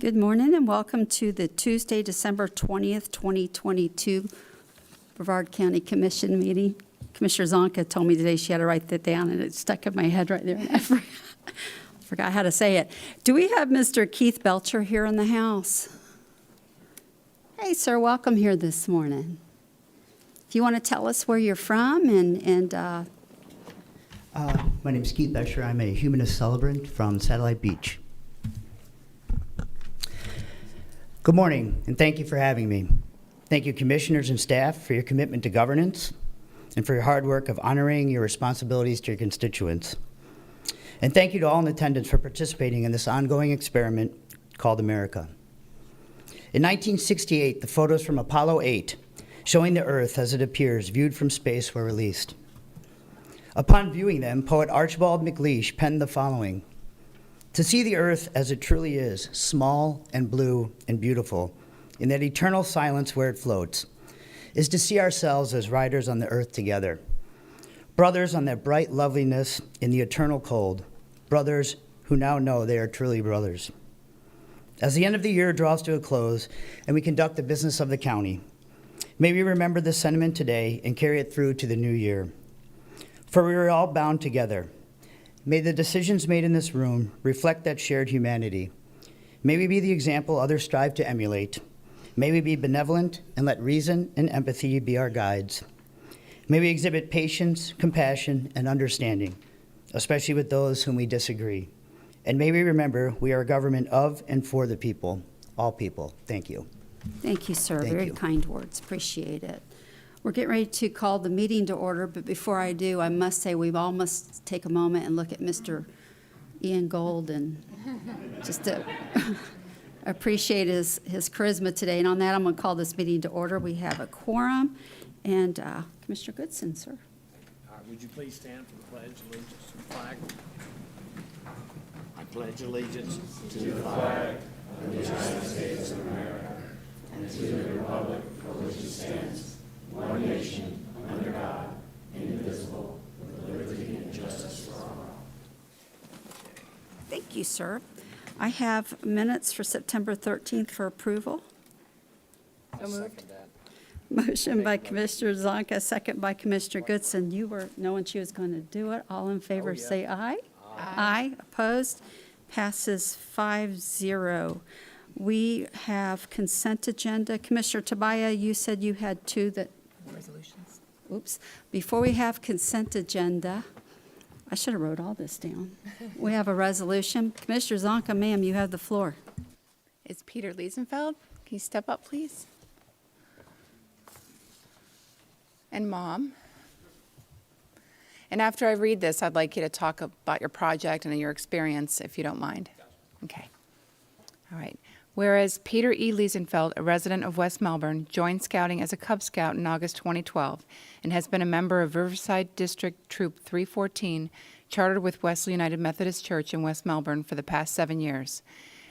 Good morning and welcome to the Tuesday, December 20th, 2022 Brevard County Commission meeting. Commissioner Zonka told me today she had to write that down and it stuck in my head right there. And I forgot how to say it. Do we have Mr. Keith Belcher here in the house? Hey, sir, welcome here this morning. If you want to tell us where you're from My name is Keith Belcher. I'm a humanist celebrant from Satellite Beach. Good morning, and thank you for having me. Thank you, commissioners and staff, for your commitment to governance and for your hard work of honoring your responsibilities to your constituents. And thank you to all in attendance for participating in this ongoing experiment called America. In 1968, the photos from Apollo 8 showing the Earth as it appears viewed from space were released. Upon viewing them, poet Archibald MacLeish penned the following: "To see the earth as it truly is, small and blue and beautiful, in that eternal silence where it floats, is to see ourselves as riders on the earth together, brothers on that bright loveliness in the eternal cold, brothers who now know they are truly brothers." As the end of the year draws to a close and we conduct the business of the county, may we remember this sentiment today and carry it through to the new year. For we are all bound together. May the decisions made in this room reflect that shared humanity. May we be the example others strive to emulate. May we be benevolent and let reason and empathy be our guides. May we exhibit patience, compassion, and understanding, especially with those whom we disagree. And may we remember we are a government of and for the people, all people. Thank you. Thank you, sir. Thank Very you. kind words. Appreciate it. We're getting ready to call the meeting to order, but before I do, I must say we all must take a moment and look at Mr. Ian Gold and just to appreciate his charisma today. And on that, I'm going to call this meeting to order. We have a quorum. And Commissioner Goodson, sir. Would you please stand for the Pledge of Allegiance to the flag? I pledge allegiance to the flag of the United States of America and to the republic for which it stands, one nation, under God, indivisible, with liberty and justice for all. Thank you, sir. I have minutes for September 13th for approval. So moved. Motion by Commissioner Zonka, second by Commissioner Goodson. You were knowing she was going to do it. All in favor, say aye. Aye. Opposed? Passes 5-0. We have consent agenda. Commissioner Tabaya, you said you had two that... Resolutions. Oops. Before we have consent agenda, I should have wrote all this down. We have a resolution. Commissioner Zonka, ma'am, you have the floor. Is Peter Liesenfelt? Can you step up, please? And Mom. And after I read this, I'd like you to talk about your project and your experience, if you don't mind. Okay. All right. Whereas Peter E. Liesenfelt, a resident of West Melbourne, joined Scouting as a Cub Scout in August 2012 and has been a member of Riverside District Troop 314, chartered with Wesley United Methodist Church in West Melbourne for the past 7 years.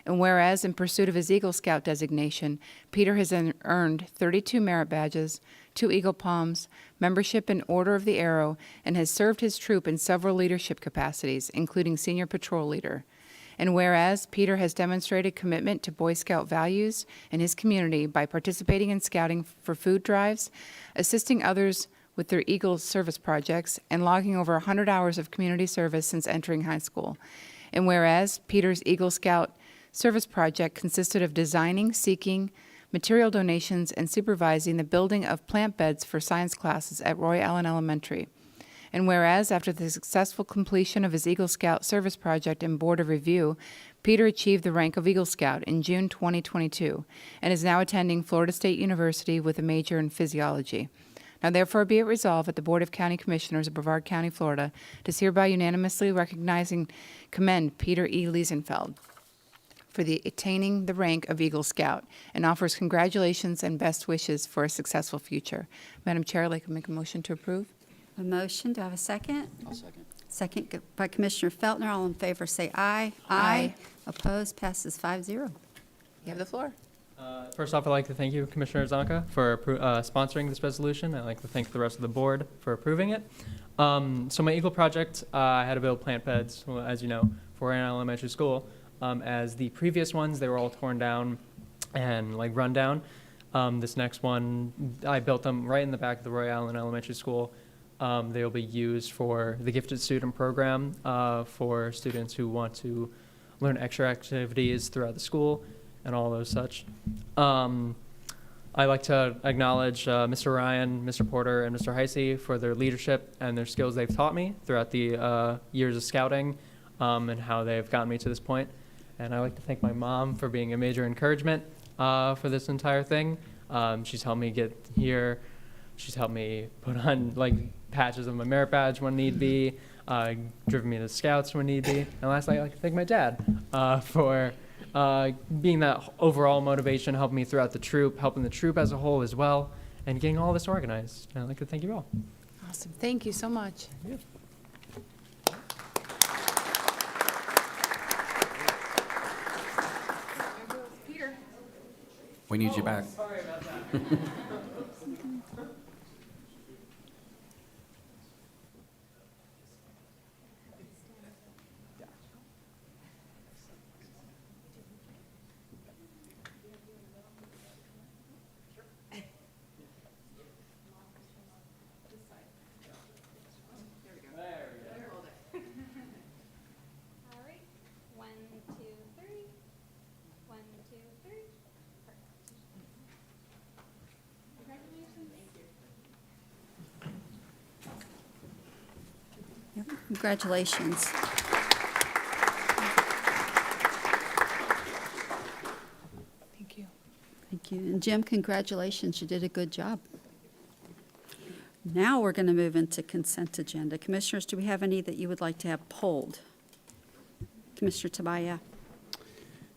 And whereas, in pursuit of his Eagle Scout designation, Peter has earned 32 merit badges, 2 Eagle Palms, membership in Order of the Arrow, and has served his troop in several leadership capacities, including senior patrol leader. And whereas Peter has demonstrated commitment to Boy Scout values in his community by participating in scouting for food drives, assisting others with their Eagle service projects, and logging over 100 hours of community service since entering high school. And whereas Peter's Eagle Scout service project consisted of designing, seeking, material donations, and supervising the building of plant beds for science classes at Roy Allen Elementary. And whereas, after the successful completion of his Eagle Scout service project and board of review, Peter achieved the rank of Eagle Scout in June 2022 and is now attending Florida State University with a major in physiology. Now therefore be it resolved that the Board of County Commissioners of Brevard County, Florida, does hereby unanimously recognize and commend Peter E. Liesenfelt for attaining the rank of Eagle Scout and offers congratulations and best wishes for a successful future. Madam Chair, I'd like to make a motion to approve. A motion. Do I have a second? I'll second. Second by Commissioner Feltner. All in favor, say aye. Aye. Opposed? Passes 5-0. You have the floor. First off, I'd like to thank you, Commissioner Zonka, for sponsoring this resolution. I'd like to thank the rest of the board for approving it. So my Eagle project, I had to build plant beds, as you know, for an elementary school. as the previous ones, they were all torn down and like run down. This next one, I built them right in the back of the Roy Allen Elementary School. They will be used for the gifted student program for students who want to learn extra activities throughout the school and all those such. I'd like to acknowledge Mr. Ryan, Mr. Porter, and Mr. Heisey for their leadership and their skills they've taught me throughout the years of scouting and how they've gotten me to this point. And I'd like to thank my mom for being a major encouragement for this entire thing. She's helped me get here. She's helped me put on like patches of my merit badge when need be, driven me to scouts when need be. And lastly, I'd like to thank my dad for being that overall motivation, helping me throughout the troop, helping the troop as a whole as well, and getting all this organized. And I'd like to thank you all. Awesome. Thank you so much. Yeah. Peter. We need you back. Sorry about that. All right, 1, 2, 3. 1, 2, 3. Perfect. Congratulations. Thank you. Yep, congratulations. Thank you. Thank you. And Jim, congratulations. You did a good job. Now we're going to move into consent agenda. Commissioners, do we have any that you would like to have pulled? Commissioner Tabaya.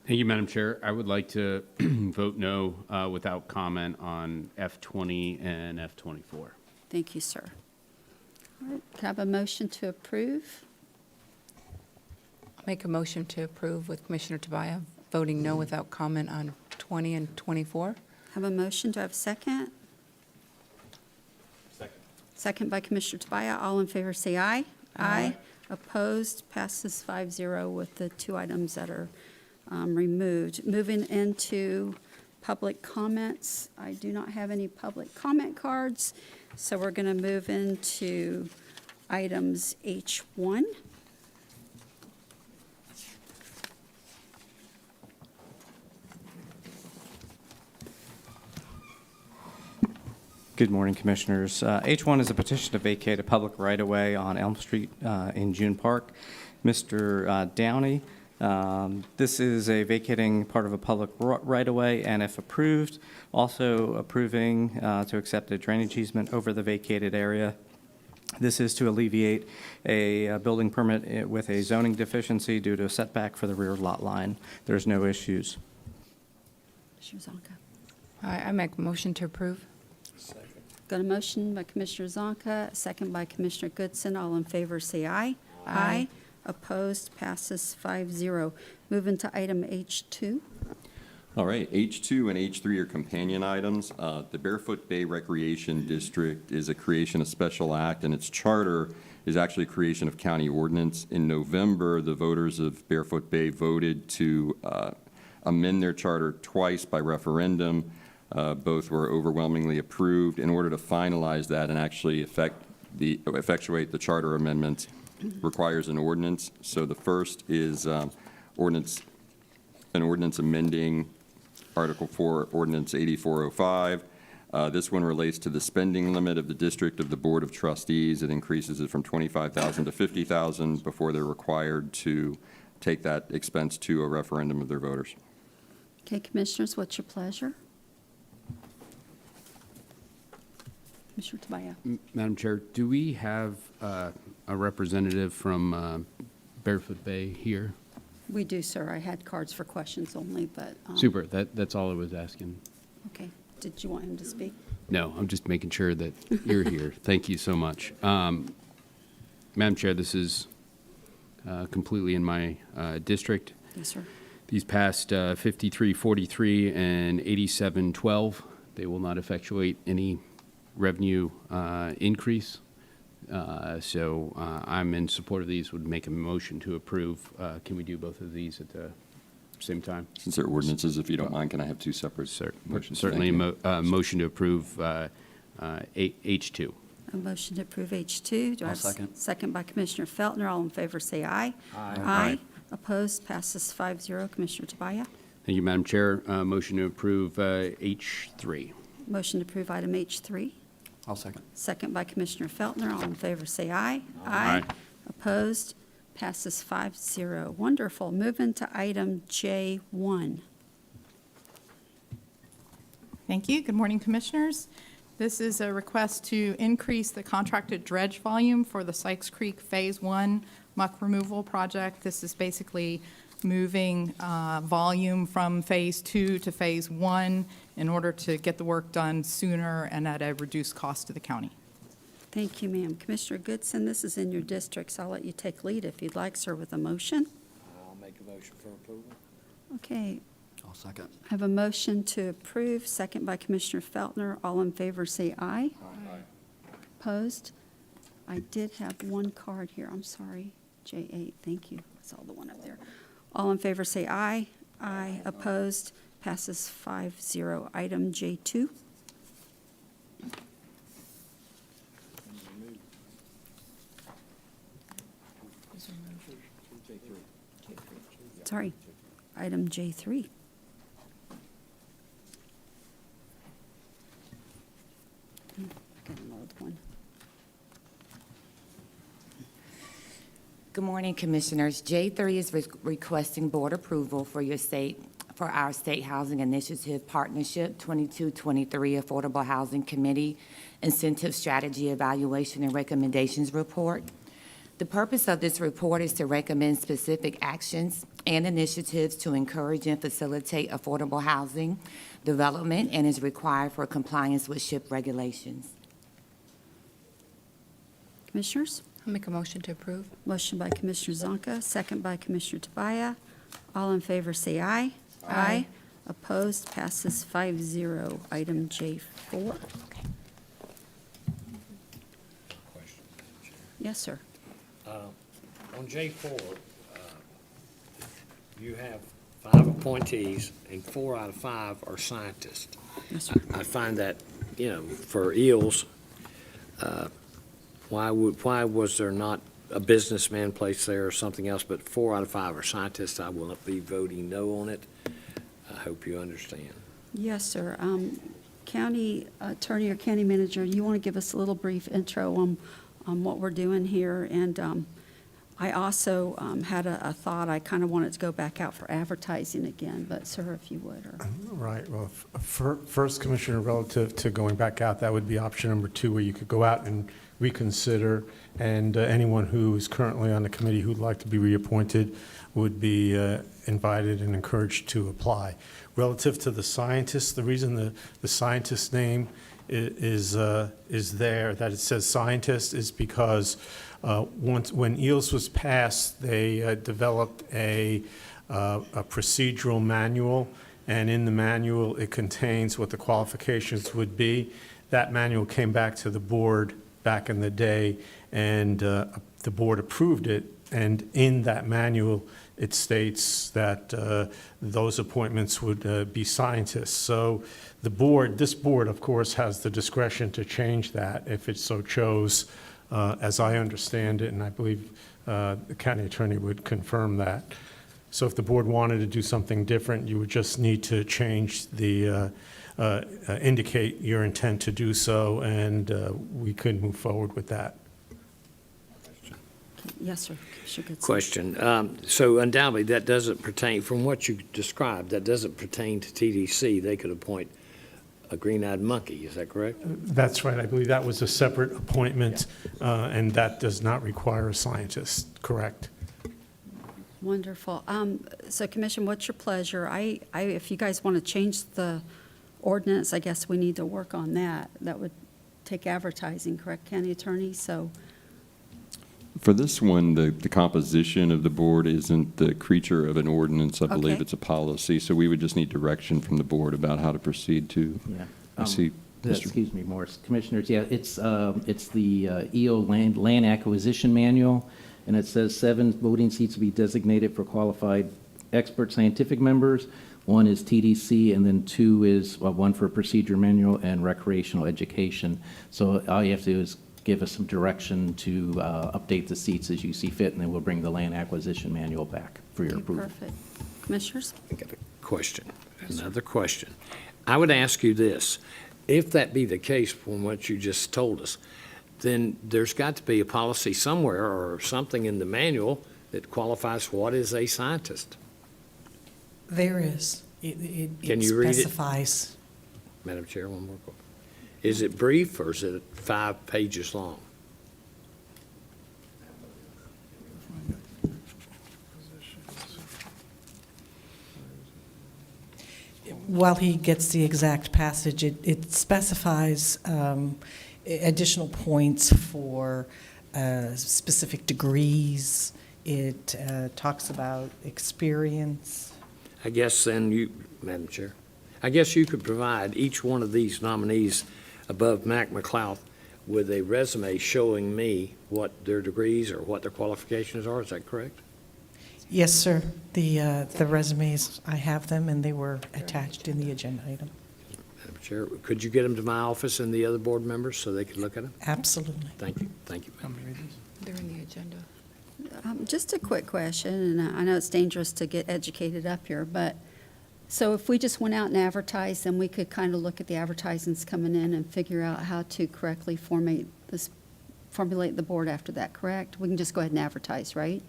Thank you, Madam Chair. I would like to vote no without comment on F20 and F24. Thank you, sir. All right, can I have a motion to approve? I'll make a motion to approve with Commissioner Tabaya, voting no without comment on 20 and 24. Have a motion, do I have a second? Second. Second by Commissioner Tabaya. All in favor say aye. Aye. Opposed, passes 5-0 with the two items that are removed. Moving into public comments. I do not have any public comment cards, so we're going to move into items H1. Good morning, Commissioners. H1 is a petition to vacate a public right-of-way on Elm Street in June Park. Mr. Downey, this is a vacating part of a public right-of-way, and if approved, also approving to accept a drainage easement over the vacated area. This is to alleviate a building permit with a zoning deficiency due to a setback for the rear lot line. There's no issues. Commissioner Zonka. I make a motion to approve. Got a motion by Commissioner Zonka, a second by Commissioner Goodson. All in favor say aye. Aye. Opposed, passes 5-0. Moving to item H2. All right, H2 and H3 are companion items. The Barefoot Bay Recreation District is a creation of special act, and its charter is actually a creation of county ordinance. In November, the voters of Barefoot Bay voted to amend their charter twice by referendum. Both were overwhelmingly approved. In order to finalize that and actually effectuate the charter amendments requires an ordinance. So the first is an ordinance amending Article 4, Ordinance 8405. This one relates to the spending limit of the district of the Board of Trustees. It increases it from $25,000 to $50,000 before they're required to take that expense to a referendum of their voters. Okay, Commissioners, what's your pleasure? Commissioner Tabaya. Madam Chair, do we have a representative from Barefoot Bay here? We do, sir. I had cards for questions only, but. Super, that's all I was asking. Okay. Did you want him to speak? No, I'm just making sure that you're here. Thank you so much. Madam Chair, this is completely in my district. Yes, sir. These past 5343 and 8712, they will not effectuate any revenue increase. So I'm in support of these, would make a motion to approve. Can we do both of these at the Same time? Since they're ordinances, if you don't mind, can I have two separate motions? Certainly, Thank you. motion to approve H2. A motion to approve H2. Do I I'll have a second. second by Commissioner Feltner? All in favor, say aye. Aye. Opposed, passes 5-0. Commissioner Tobias? Thank you, Madam Chair. Motion to approve H3. Motion to approve item H3. I'll second. Second by Commissioner Feltner. All in favor, say aye. Aye. Opposed, passes 5-0. Wonderful. Moving to item J1. Thank you. Good morning, Commissioners. This is a request to increase the contracted dredge volume for the Sykes Creek Phase 1 muck removal project. This is basically moving volume from Phase 2 to Phase 1 in order to get the work done sooner and at a reduced cost to the county. Thank you, ma'am. Commissioner Goodson, this is in your district, so I'll let you take lead if you'd like, sir, with a motion. I'll make a motion for approval. Okay, I'll second. I have a motion to approve, second by Commissioner Feltner. All in favor, say aye. Opposed? I did have one card here, I'm sorry. J8, thank you. I saw the one up there. All in favor, say aye. Aye. Opposed? Passes 5-0. Item J2. Sorry, item J3. I got an old one. Good morning, Commissioners. J3 is requesting board approval for our State Housing Initiative Partnership 2223 Affordable Housing Committee Incentive Strategy Evaluation and Recommendations Report. The purpose of this report is to recommend specific actions and initiatives to encourage and facilitate affordable housing development and is required for compliance with SHIP regulations. Commissioners? I'll make a motion to approve. Motion by Commissioner Zonka, second by Commissioner Tobias. All in favor, say aye. Aye. Opposed, passes 5-0. Item J4. Okay. Question. Yes, sir. On J4, you have 5 appointees and 4 out of 5 are scientists. Yes, sir. I find that, for eels, why was there not a businessman placed there or something else, but 4 out of 5 are scientists? I will not be voting no on it. I hope you understand. Yes, sir. County Attorney or County Manager, you want to give us a little brief intro on what we're doing here? And I also had a thought, I kind of wanted to go back out for advertising again, but sir, if you would. Or Right, well, first, Commissioner, relative to going back out, that would be option number 2, where you could go out and reconsider, and anyone who is currently on the committee who'd like to be reappointed would be invited and encouraged to apply. Relative to the scientists, the reason the scientist name is there, that it says scientist, is because when EELS was passed, they developed a procedural manual, and in the manual it contains what the qualifications would be. That manual came back to the board back in the day, and the board approved it, and in that manual it states that those appointments would be scientists. So this board, of course, has the discretion to change that if it so chose, as I understand it, and I believe the county attorney would confirm that. So if the board wanted to do something different, you would just need to change the, indicate your intent to do so, and we could move forward with that. yes, sir. Commissioner Goodson. Question. So undoubtedly, that doesn't pertain, from what you described, that doesn't pertain to TDC. They could appoint a green-eyed monkey, is that correct? That's right. I believe that was a separate appointment, and that does not require a scientist, correct? Wonderful. So Commission, what's your pleasure? If you guys want to change the ordinance, I guess we need to work on that. That would take advertising, correct, County Attorney? So, For this one, the composition of the board isn't the creature of an ordinance. I believe Okay. it's a policy, so we would just need direction from the board about how to proceed to. Yeah. I see, Mr. Excuse me, Morris. Commissioners, yeah, it's the EO land acquisition manual, and it says 7 voting seats to be designated for qualified expert scientific members, 1 is TDC, and then 2 is 1 for procedure manual and recreational education. So all you have to do is give us some direction to update the seats as you see fit, and then we'll bring the land acquisition manual back for your Okay, approval. perfect. Commissioners? I got a question, another question. I would ask you this, if that be the case from what you just told us, then there's got to be a policy somewhere or something in the manual that qualifies what is a scientist. There is. It Can you read it? specifies. Madam Chair, one more question. Is it brief or is it 5 pages long? While he gets the exact passage, it specifies additional points for specific degrees. It talks about experience. I guess then you, Madam Chair, I guess you could provide each one of these nominees above Mac McLeod with a resume showing me what their degrees or what their qualifications are. Is that correct? Yes, sir. The resumes, I have them, and they were attached in the agenda item. Madam Chair, could you get them to my office and the other board members so they could look at them? Absolutely. Thank you. Thank you, Madam Chair. They're in the agenda. Just a quick question, and I know it's dangerous to get educated up here, but, so if we just went out and advertised, then we could kind of look at the advertisements coming in and figure out how to correctly formulate the board after that, correct? We can just go ahead and advertise, right?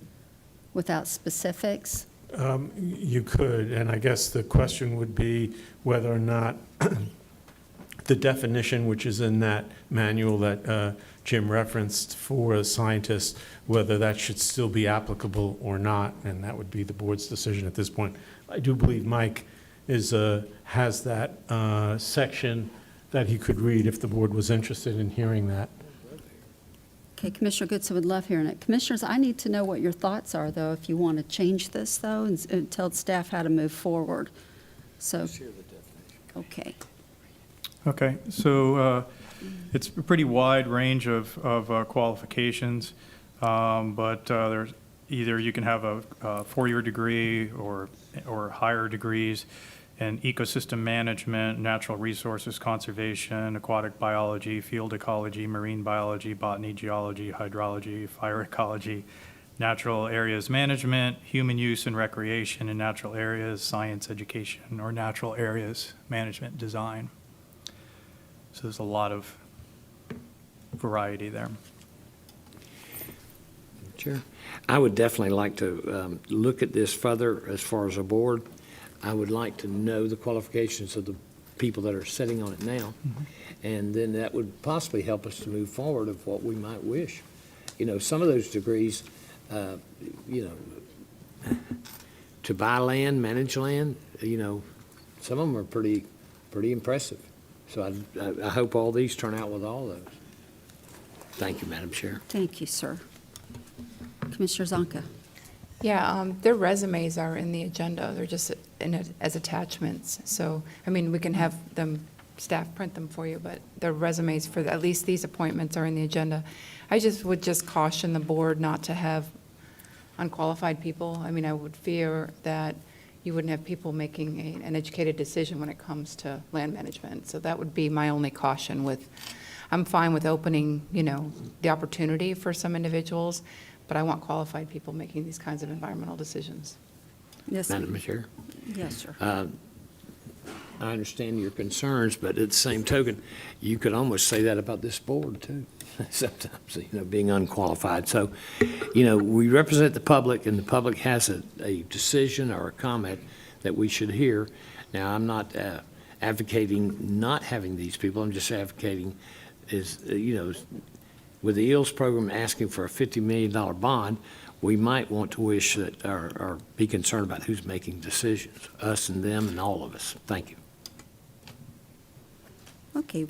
Without specifics? You could, and I guess the question would be whether or not the definition, which is in that manual that Jim referenced for a scientist, whether that should still be applicable or not, and that would be the board's decision at this point. I do believe Mike has that section that he could read if the board was interested in hearing that. Okay, Commissioner Goodson would love hearing it. Commissioners, I need to know what your thoughts are, though, if you want to change this, though, and tell staff how to move forward. So, okay. Okay, so it's a pretty wide range of qualifications, but there's either you can have a four-year degree or higher degrees in ecosystem management, natural resources conservation, aquatic biology, field ecology, marine biology, botany, geology, hydrology, fire ecology, natural areas management, human use and recreation in natural areas, science education, or natural areas management design. So there's a lot of variety there. Chair, I would definitely like to look at this further as far as a board. I would like to know the qualifications of the people that are sitting on it now, and then that would possibly help us to move forward of what we might wish. You know, some of those degrees, you know, to buy land, manage land, you know, some of them are pretty impressive. So I hope all these turn out with all those. Thank you, Madam Chair. Thank you, sir. Commissioner Zonka. Yeah, their resumes are in the agenda. They're just as attachments. So, I mean, we can have them, staff print them for you, but the resumes for at least these appointments are in the agenda. I would caution the board not to have unqualified people. I mean, I would fear that you wouldn't have people making an educated decision when it comes to land management. So that would be my only caution with, I'm fine with opening, you know, the opportunity for some individuals, but I want qualified people making these kinds of environmental decisions. Yes, Madam Chair. Yes, sir. I understand your concerns, but at the same token, you could almost say that about this board too. Sometimes, you know, being unqualified. So, you know, we represent the public, and the public has a decision or a comment that we should hear. Now, I'm not advocating not having these people. I'm just advocating is, you know, with the EELS program asking for a $50 million bond, we might want to wish that or be concerned about who's making decisions, us and them and all of us. Thank you. Okay.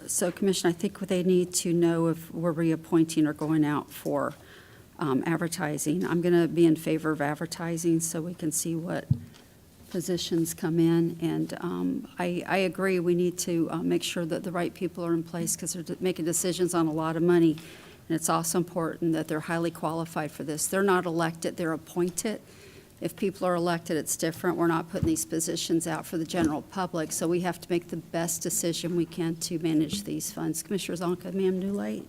So, Commissioner, I think they need to know if we're reappointing or going out for advertising. I'm going to be in favor of advertising so we can see what positions come in. And I agree, we need to make sure that the right people are in place because they're making decisions on a lot of money. And it's also important that they're highly qualified for this. They're not elected, they're appointed. If people are elected, it's different. We're not putting these positions out for the general public, so we have to make the best decision we can to manage these funds. Commissioner Zonka, ma'am, new light?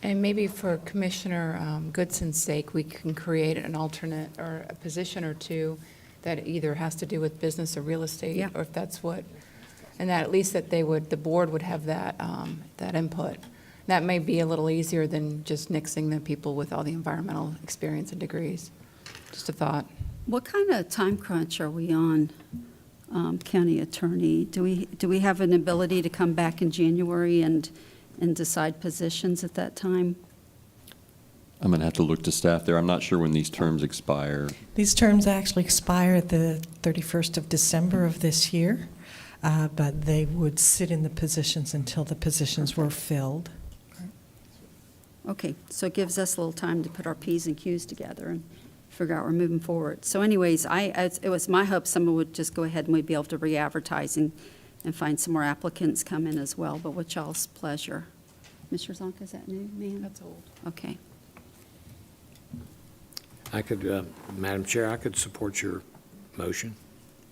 And maybe for Commissioner Goodson's sake, we can create an alternate or a position or two that either has to do with business or real estate, Yeah. or if that's what, and that at least that they would, the board would have that, that input. That may be a little easier than just nixing the people with all the environmental experience and degrees. Just a thought. What kind of time crunch are we on, County Attorney? Do we have an ability to come back in January and decide positions at that time? I'm going to have to look to staff there. I'm not sure when these terms expire. These terms actually expire at the 31st of December of this year, but they would sit in the positions until the positions were filled. Okay, so it gives us a little time to put our Ps and Qs together and figure out we're moving forward. So anyways, it was my hope someone would just go ahead and we'd be able to re-advertise and find some more applicants come in as well, but with y'all's pleasure. Mr. Zonka, is that new, ma'am? That's old. Okay. I could, Madam Chair, I could support your motion.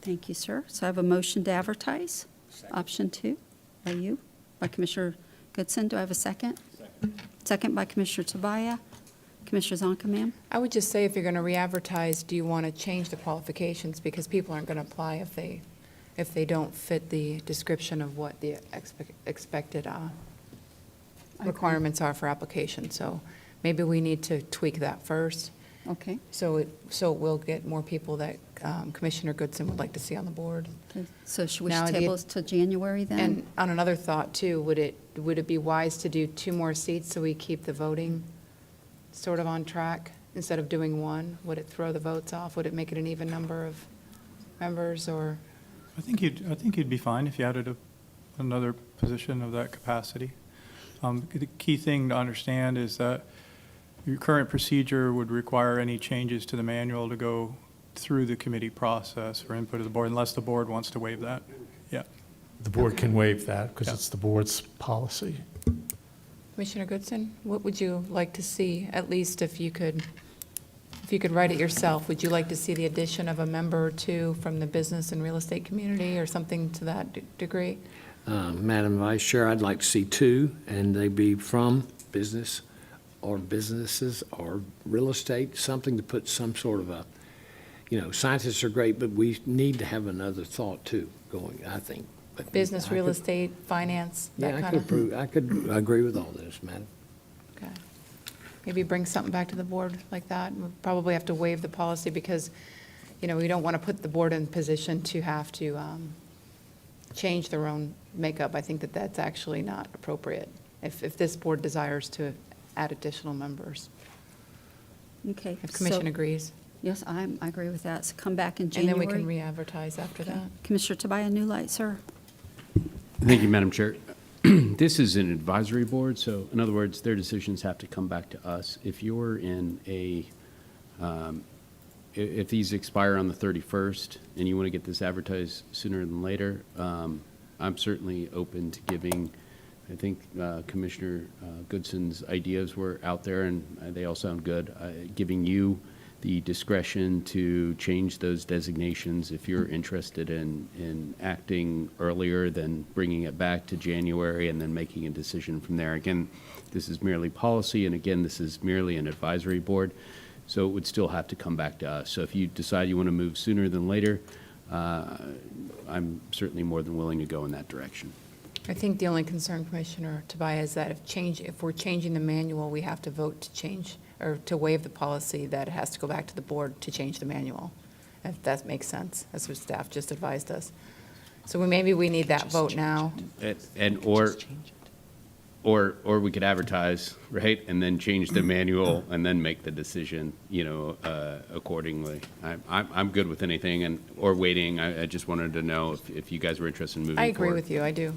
Thank you, sir. So I have a motion to advertise. Option 2 by you, by Commissioner Goodson. Do I have a second? Second by Commissioner Tobias. Commissioner Zonka, ma'am? I would just say if you're going to re-advertise, do you want to change the qualifications? Because people aren't going to apply if they don't fit the description of what the expected requirements are for application. So maybe we need to tweak that first. Okay. So it will get more people that Commissioner Goodson would like to see on the board. Okay. So should we Now, do you- table this till January then? And on another thought too, would it be wise to do 2 more seats so we keep the voting sort of on track instead of doing 1? Would it throw the votes off? Would it make it an even number of members, or? I think you'd be fine if you added another position of that capacity. The key thing to understand is that your current procedure would require any changes to the manual to go through the committee process for input of the board, unless the board wants to waive that. Yeah. The board can waive that because Yeah. it's the board's policy. Commissioner Goodson, what would you like to see, at least if you could write it yourself? Would you like to see the addition of a member or 2 from the business and real estate community or something to that degree? Madam Vice Chair, I'd like to see 2, and they be from business or businesses or real estate, something to put some sort of a, scientists are great, but we need to have another thought too going, I think. But Business, I real could- estate, finance, that Yeah, kind of? I could agree with all this, madam. Okay. Maybe bring something back to the board like that. We'll probably have to waive the policy because, we don't want to put the board in position to have to change their own makeup. I think that that's actually not appropriate if this board desires to add additional members. Okay. If Commission so- agrees. Yes, I agree with that. So come back in And January. then we can re-advertise after Okay. that. Commissioner Tobias, new light, sir. Thank you, Madam Chair. This is an advisory board, so in other words, their decisions have to come back to us. If you're in if these expire on the 31st and you want to get this advertised sooner than later, I'm certainly open to giving, I think Commissioner Goodson's ideas were out there and they all sound good, giving you the discretion to change those designations if you're interested in acting earlier than bringing it back to January and then making a decision from there. Again, this is merely policy, and again, this is merely an advisory board, so it would still have to come back to us. So if you decide you want to move sooner than later, I'm certainly more than willing to go in that direction. I think the only concern, Commissioner Tobias, is that if we're changing the manual, we have to vote to change or to waive the policy that it has to go back to the board to change the manual, if that makes sense. That's what staff just advised us. So maybe we need that vote now. Or we could advertise, right, and then change the manual and then make the decision, accordingly. I'm good with anything, or waiting. I just wanted to know if you guys were interested in moving forward. I agree with you, I do.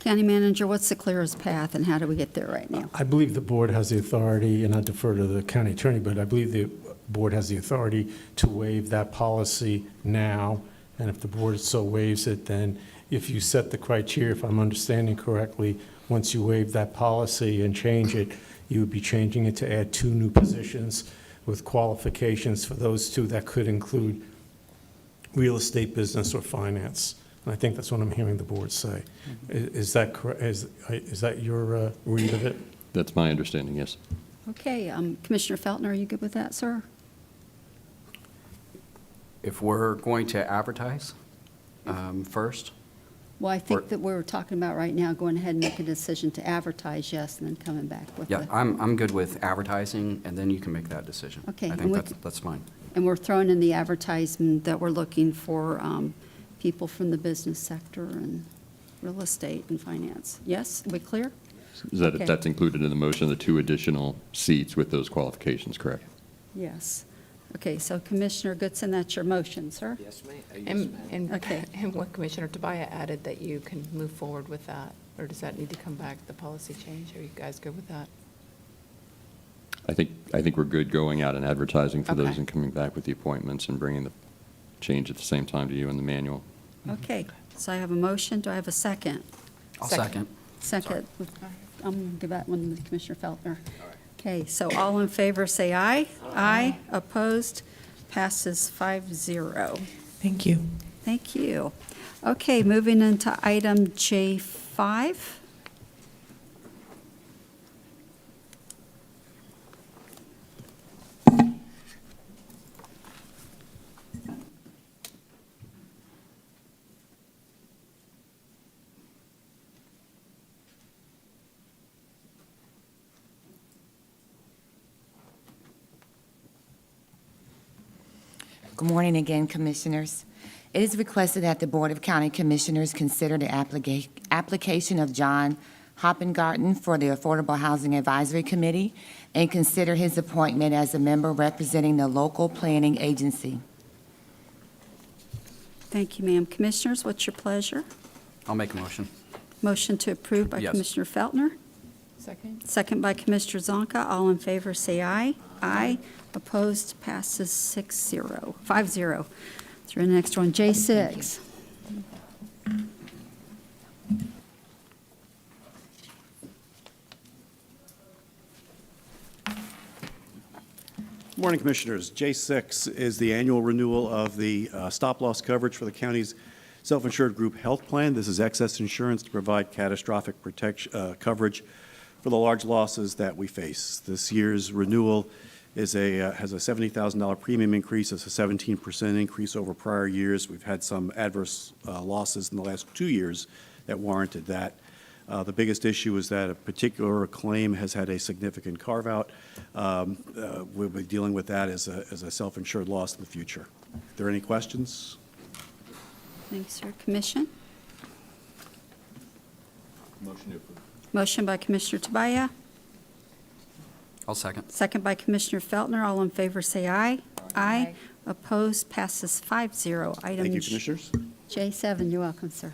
County Manager, what's the clearest path and how do we get there right now? I believe the board has the authority, and I defer to the county attorney, but I believe the board has the authority to waive that policy now. And if the board so waives it, then if you set the criteria, if I'm understanding correctly, once you waive that policy and change it, you would be changing it to add 2 new positions with qualifications for those two that could include real estate business or finance. And I think that's what I'm hearing the board say. Is that correct? Is that your read of it? That's my understanding, yes. Okay, Commissioner Feltner, are you good with that, sir? If we're going to advertise first, Well, I think that we're talking about right now going ahead and making a decision to advertise, yes, and then coming back with yeah, the... I'm good with advertising, and then you can make that decision. Okay, I and think we that's fine. And we're throwing in the advertisement that we're looking for people from the business sector and real estate and finance. Yes, we clear? Is that, Okay. that's included in the motion, the 2 additional seats with those qualifications, correct? Yes. Okay, so Commissioner Goodson, that's your motion, sir? Yes, ma'am. And Okay. and what Commissioner Tobias added, that you can move forward with that, or does that need to come back, the policy change? Are you guys good with that? I think we're good going out and advertising for those Okay. and coming back with the appointments and bringing the change at the same time to you in the manual. Okay, so I have a motion. Do I have a second? I'll second. Second. I'm going to give that one to Commissioner Feltner. Okay, so all in favor, say aye. Aye. Opposed? Passes 5-0. Thank you. Thank you. Okay, moving into item J5. Good morning again, Commissioners. It is requested that the Board of County Commissioners consider the application of John Hoppengarten for the Affordable Housing Advisory Committee and consider his appointment as a member representing the local planning agency. Thank you, ma'am. Commissioners, what's your pleasure? I'll make a motion. Motion to approve by Yes. Commissioner Feltner, Second? second by Commissioner Zonka. All in favor, say aye. Aye. Opposed? Passes 6-0, 5-0. Through the next one, J6. Morning, Commissioners. J6 is the annual renewal of the stop-loss coverage for the county's self-insured group health plan. This is excess insurance to provide catastrophic protection coverage for the large losses that we face. This year's renewal has a $70,000 premium increase. It's a 17% increase over prior years. We've had some adverse losses in the last 2 years that warranted that. The biggest issue is that a particular claim has had a significant carve-out. We'll be dealing with that as a self-insured loss in the future. Are there any questions? Thanks, sir. Commission? Motion to approve. Motion by Commissioner Tobias, I'll second. second by Commissioner Feltner. All in favor, say aye. Aye. Opposed? Passes 5-0. Item Thank you, Commissioners. J7, you're welcome, sir.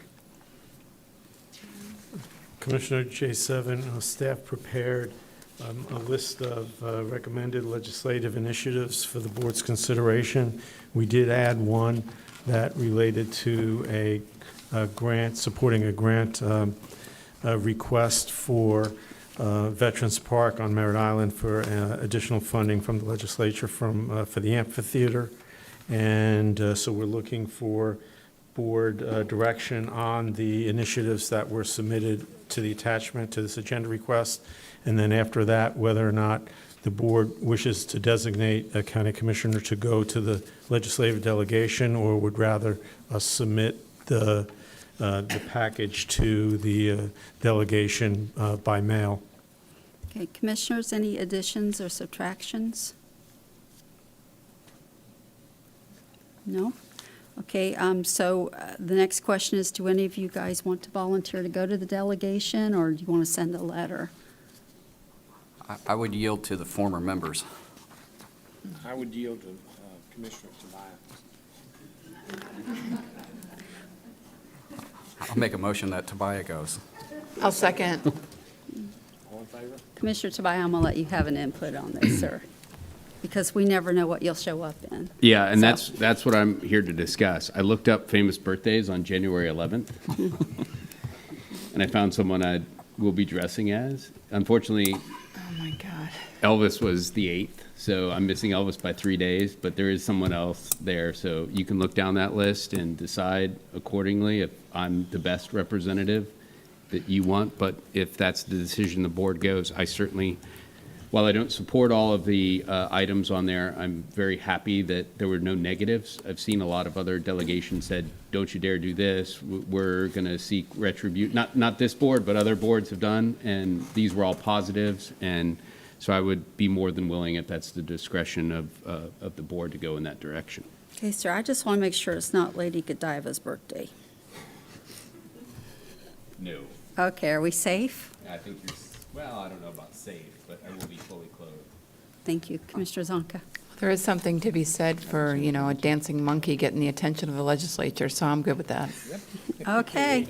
Commissioner, J7, staff prepared a list of recommended legislative initiatives for the board's consideration. We did add one that related to a grant, supporting a grant request for Veterans Park on Merritt Island for additional funding from the legislature for the amphitheater. And so we're looking for board direction on the initiatives that were submitted to the attachment to this agenda request. And then after that, whether or not the board wishes to designate a county commissioner to go to the legislative delegation or would rather submit the package to the delegation by mail. Okay, Commissioners, any additions or subtractions? No? Okay, so the next question is, do any of you guys want to volunteer to go to the delegation, or do you want to send a letter? I would yield to the former members. I would yield to Commissioner Tobias. I'll make a motion that Tobias goes. I'll second. All in favor? Commissioner Tobias, I'm going to let you have an input on this, sir, because we never know what you'll show up in. Yeah, and So- that's what I'm here to discuss. I looked up famous birthdays on January 11th, and I found someone I will be dressing as. Unfortunately, Oh, my God. Elvis was the 8th, so I'm missing Elvis by 3 days, but there is someone else there. So you can look down that list and decide accordingly if I'm the best representative that you want. But if that's the decision the board goes, I certainly, while I don't support all of the items on there, I'm very happy that there were no negatives. I've seen a lot of other delegations said, don't you dare do this. We're going to seek retribution. Not this board, but other boards have done, and these were all positives. And so I would be more than willing, if that's the discretion of the board, to go in that direction. Okay, sir, I just want to make sure it's not Lady Godiva's birthday. No. Okay, are we safe? I think you're, well, I don't know about safe, but I will be fully clothed. Thank you. Commissioner Zonka. There is something to be said for, you know, a dancing monkey getting the attention of the legislature, so I'm good with that. Okay.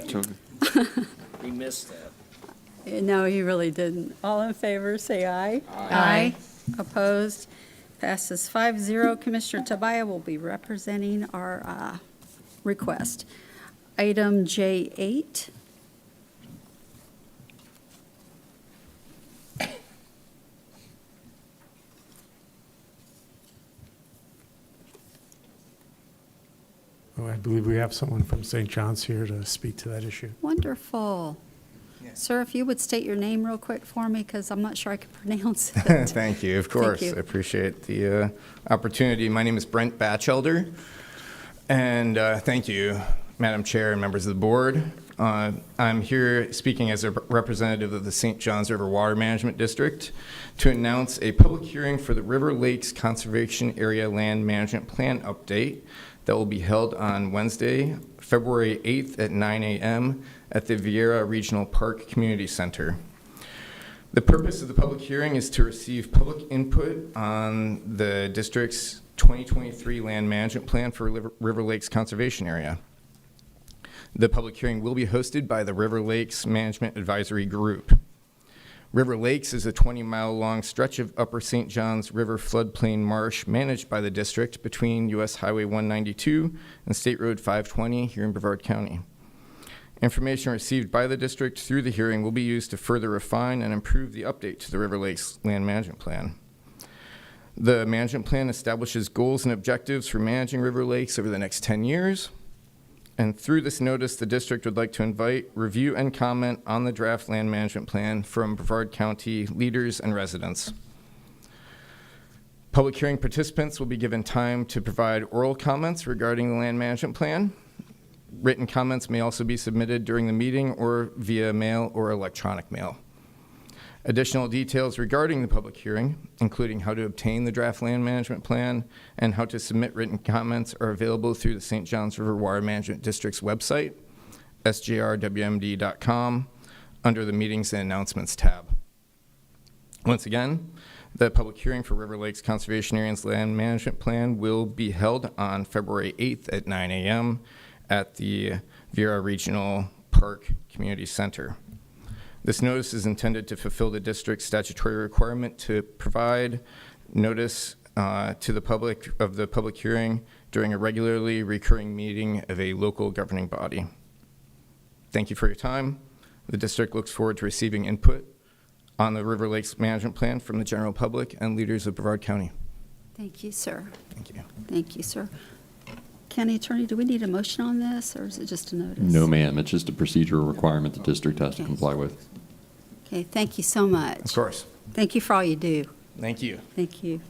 We missed that. No, he really didn't. All in favor, say aye. Aye. Opposed? Passes 5-0. Commissioner Tabaya will be representing our request. Item J8. Oh, I believe we have someone from St. John's here to speak to that issue. Wonderful. Sir, if you would state your name real quick for me, because I'm not sure I can pronounce it. Thank you, of course. Thank you. I appreciate the opportunity. My name is Brent Batchelder, and thank you, Madam Chair and members of the board. I'm here speaking as a representative of the St. Johns River Water Management District to announce a public hearing for the River Lakes Conservation Area Land Management Plan update that will be held on Wednesday, February 8th at 9 a.m. at the Vieira Regional Park Community Center. The purpose of the public hearing is to receive public input on the district's 2023 land management plan for River Lakes Conservation Area. The public hearing will be hosted by the River Lakes Management Advisory Group. River Lakes is a 20-mile-long stretch of Upper St. Johns River floodplain marsh managed by the district between U.S. Highway 192 and State Road 520 here in Brevard County. Information received by the district through the hearing will be used to further refine and improve the update to the River Lakes Land Management Plan. The management plan establishes goals and objectives for managing River Lakes over the next 10 years. And through this notice, the district would like to invite review and comment on the draft land management plan from Brevard County leaders and residents. Public hearing participants will be given time to provide oral comments regarding the land management plan. Written comments may also be submitted during the meeting or via mail or electronic mail. Additional details regarding the public hearing, including how to obtain the draft land management plan and how to submit written comments, are available through the St. Johns River Water Management District's website, sjrwmd.com, under the Meetings and Announcements tab. Once again, the public hearing for River Lakes Conservation Area's land management plan will be held on February 8th at 9 a.m. at the Vieira Regional Park Community Center. This notice is intended to fulfill the district's statutory requirement to provide notice to the public of the public hearing during a regularly recurring meeting of a local governing body. Thank you for your time. The district looks forward to receiving input on the River Lakes Management Plan from the general public and leaders of Brevard County. Thank you, sir. Thank you. Thank you, sir. County Attorney, do we need a motion on this, or is it just a notice? No, ma'am. It's just a procedural requirement the district has to comply with. Okay, thank you so much. Of course. Thank you for all you do. Thank you. Thank you.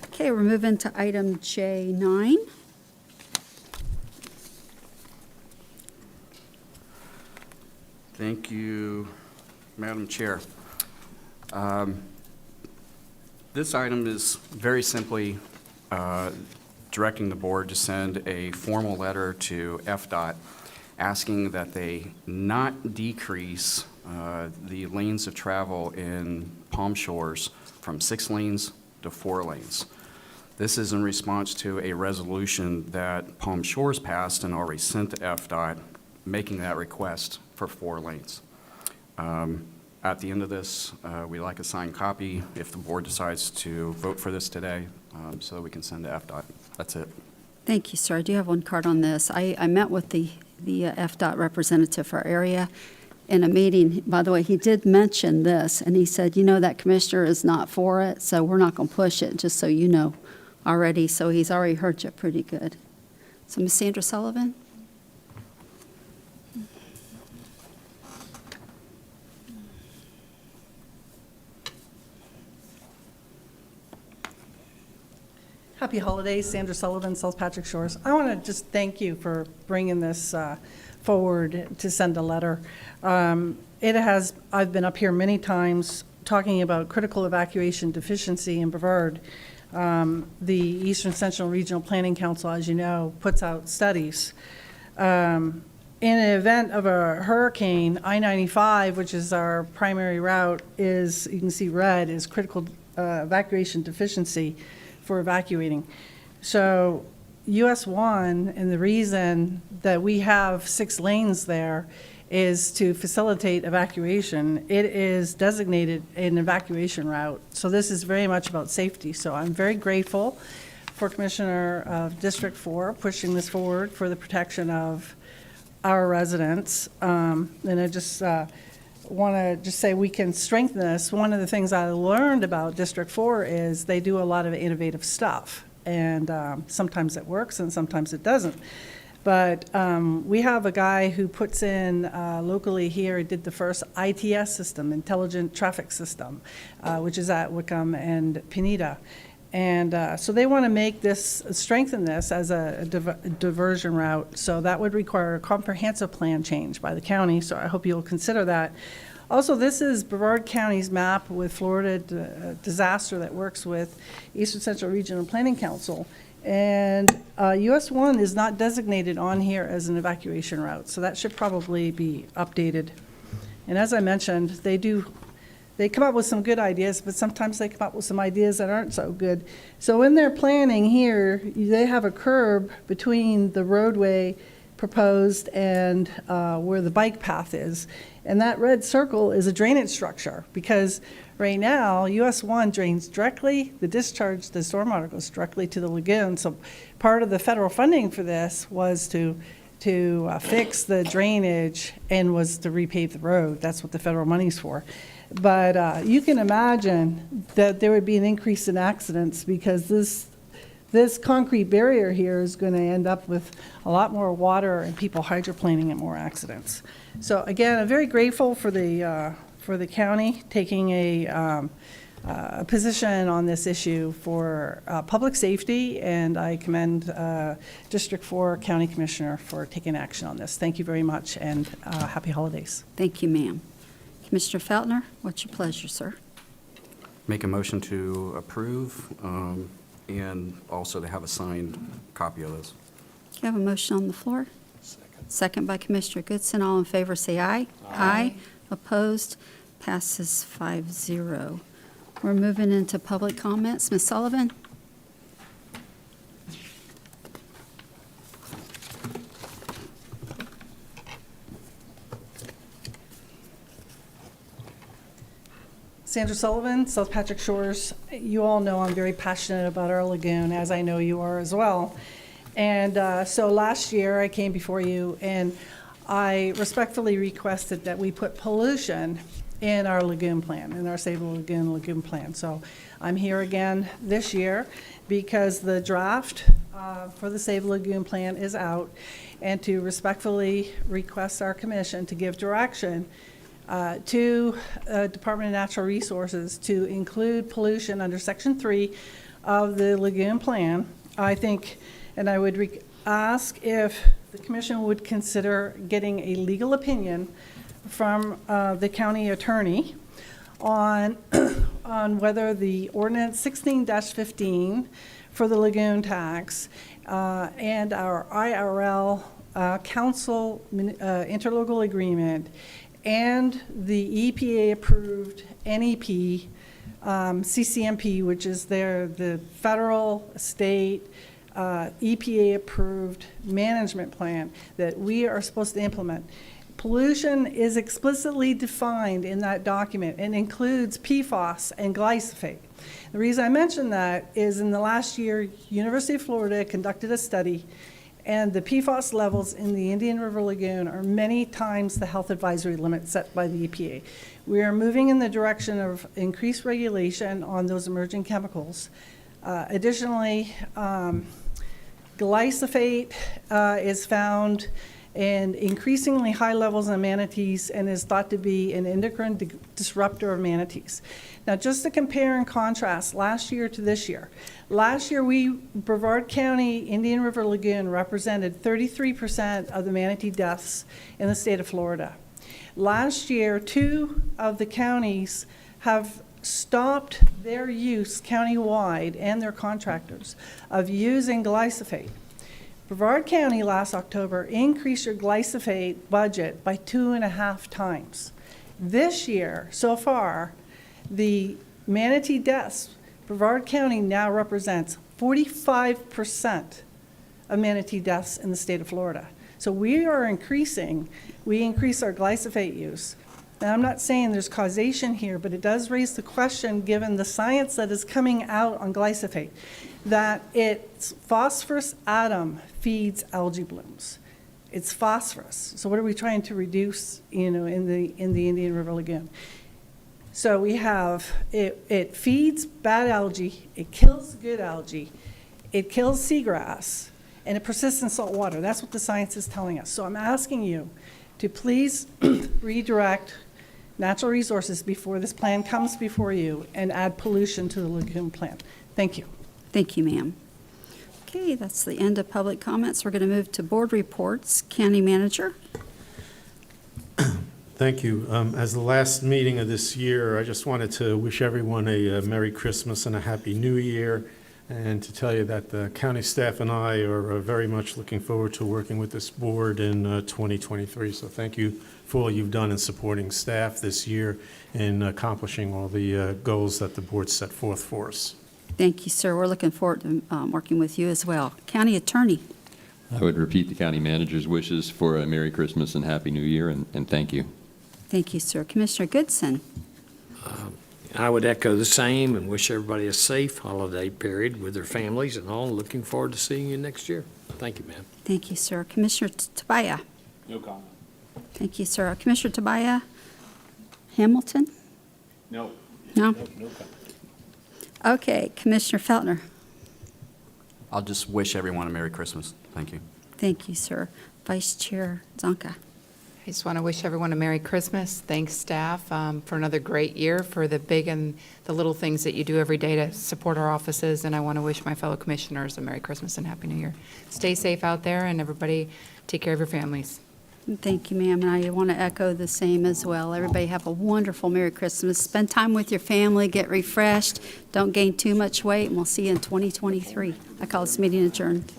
Okay, we're moving to item J9. Thank you, Madam Chair. This item is very simply directing the board to send a formal letter to FDOT asking that they not decrease the lanes of travel in Palm Shores from 6 lanes to 4 lanes. This is in response to a resolution that Palm Shores passed and already sent to FDOT, making that request for 4 lanes. At the end of this, we'd like a signed copy if the board decides to vote for this today, so that we can send to FDOT. That's it. Thank you, sir. I do have one card on this. I met with the FDOT representative for our area, in a meeting, by the way, he did mention this, and he said, you know, that commissioner is not for it, so we're not going to push it, just so you know already. So he's already heard you pretty good. So Ms. Sandra Sullivan? Happy holidays, Sandra Sullivan, South Patrick Shores. I want to just thank you for bringing this forward to send a letter. I've been up here many times talking about critical evacuation deficiency in Brevard. The Eastern Central Regional Planning Council, as you know, puts out studies. In an event of a hurricane, I-95, which is our primary route, is, you can see red, is critical evacuation deficiency for evacuating. So US 1, and the reason that we have 6 lanes there is to facilitate evacuation. It is designated an evacuation route. So this is very much about safety. So I'm very grateful for Commissioner of District 4 pushing this forward for the protection of our residents. And I just want to just say we can strengthen this. One of the things I learned about District 4 is they do a lot of innovative stuff. And sometimes it works and sometimes it doesn't. But we have a guy who puts in locally here, he did the first ITS system, Intelligent Traffic System, which is at Wickham and Pineda. And so they want to make this, strengthen this as a diversion route. So that would require a comprehensive plan change by the county. So I hope you'll consider that. Also, this is Brevard County's map with Florida disaster that works with Eastern Central Regional Planning Council. And US 1 is not designated on here as an evacuation route. So that should probably be updated. And as I mentioned, they come up with some good ideas, but sometimes they come up with some ideas that aren't so good. So in their planning here, they have a curb between the roadway proposed and where the bike path is. And that red circle is a drainage structure because right now, US 1 drains directly, the discharge, the stormwater goes directly to the lagoon. So part of the federal funding for this was to fix the drainage and was to repave the road. That's what the federal money's for. But you can imagine that there would be an increase in accidents because this concrete barrier here is going to end up with a lot more water and people hydroplaning and more accidents. So again, I'm very grateful for the county taking a position on this issue for public safety, and I commend District 4 County Commissioner for taking action on this. Thank you very much, and happy holidays. Thank you, ma'am. Commissioner Feltner, what's your pleasure, sir? Make a motion to approve and also to have a signed copy of this. You have a motion on the floor? Second by Commissioner Goodson. All in favor, say aye. Aye. Opposed? Passes 5-0. We're moving into public comments. Ms. Sullivan? Sandra Sullivan, South Patrick Shores. You all know I'm very passionate about our lagoon, as I know you are as well. And so last year I came before you and I respectfully requested that we put pollution in our lagoon plan, in our Save the Lagoon plan. So I'm here again this year because the draft for the Save the Lagoon plan is out, and to respectfully request our commission to give direction to Department of Natural Resources to include pollution under Section 3 of the lagoon plan. I think, and I would ask if the commission would consider getting a legal opinion from the county attorney on whether the Ordinance 16-15 for the lagoon tax and our IRL council interlocal agreement and the EPA-approved NEP, CCMP, which is the federal, state, EPA-approved management plan that we are supposed to implement. Pollution is explicitly defined in that document and includes PFAS and glyphosate. The reason I mention that is in the last year, University of Florida conducted a study And the PFAS levels in the Indian River Lagoon are many times the health advisory limit set by the EPA. We are moving in the direction of increased regulation on those emerging chemicals. Additionally, glyphosate is found in increasingly high levels in manatees and is thought to be an endocrine disruptor of manatees. Now, just to compare and contrast last year to this year. Last year, Brevard County, Indian River Lagoon represented 33% of the manatee deaths in the state of Florida. Last year, 2 of the counties have stopped their use countywide and their contractors of using glyphosate. Brevard County last October increased your glyphosate budget by 2.5 times. This year, so far, the manatee deaths, Brevard County now represents 45% of manatee deaths in the state of Florida. So we increase our glyphosate use. Now, I'm not saying there's causation here, but it does raise the question, given the science that is coming out on glyphosate, that its phosphorus atom feeds algae blooms. It's phosphorus. So what are we trying to reduce, in the Indian River Lagoon? So we have, it feeds bad algae, it kills good algae, it kills seagrass, and it persists in salt water. That's what the science is telling us. So I'm asking you to please redirect natural resources before this plan comes before you and add pollution to the lagoon plan. Thank you. Thank you, ma'am. Okay, that's the end of public comments. We're going to move to board reports. County Manager. Thank you. As the last meeting of this year, I just wanted to wish everyone a Merry Christmas and a Happy New Year, and to tell you that the county staff and I are very much looking forward to working with this board in 2023. So thank you for all you've done in supporting staff this year in accomplishing all the goals that the board set forth for us. Thank you, sir. We're looking forward to working with you as well. County Attorney. I would repeat the county manager's wishes for a Merry Christmas and Happy New Year, and thank you. Thank you, sir. Commissioner Goodson. I would echo the same and wish everybody a safe holiday period with their families and all. Looking forward to seeing you next year. Thank you, ma'am. Thank you, sir. Commissioner Tobias. No comment. Thank you, sir. Commissioner Tobias Hamilton? No. No? No comment. Okay, Commissioner Feltner. I'll just wish everyone a Merry Christmas. Thank you. Thank you, sir. Vice Chair Zonka. I just want to wish everyone a Merry Christmas. Thanks, staff, for another great year, for the big and the little things that you do every day to support our offices. And I want to wish my fellow commissioners a Merry Christmas and Happy New Year. Stay safe out there, and everybody take care of your families. Thank you, ma'am. And I want to echo the same as well. Everybody have a wonderful Merry Christmas. Spend time with your family, get refreshed, don't gain too much weight, and we'll see you in 2023. I call this meeting adjourned.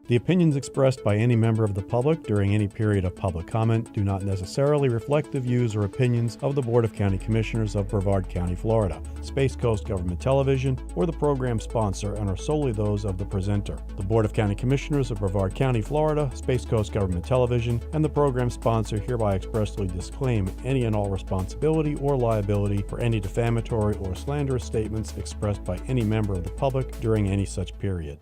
The opinions expressed by any member of the public during any period of public comment do not necessarily reflect the views or opinions of the Board of County Commissioners of Brevard County, Florida, Space Coast Government Television, or the program sponsor, and are solely those of the presenter. The Board of County Commissioners of Brevard County, Florida, Space Coast Government Television, and the program sponsor hereby expressly disclaim any and all responsibility or liability for any defamatory or slanderous statements expressed by any member of the public during any such period.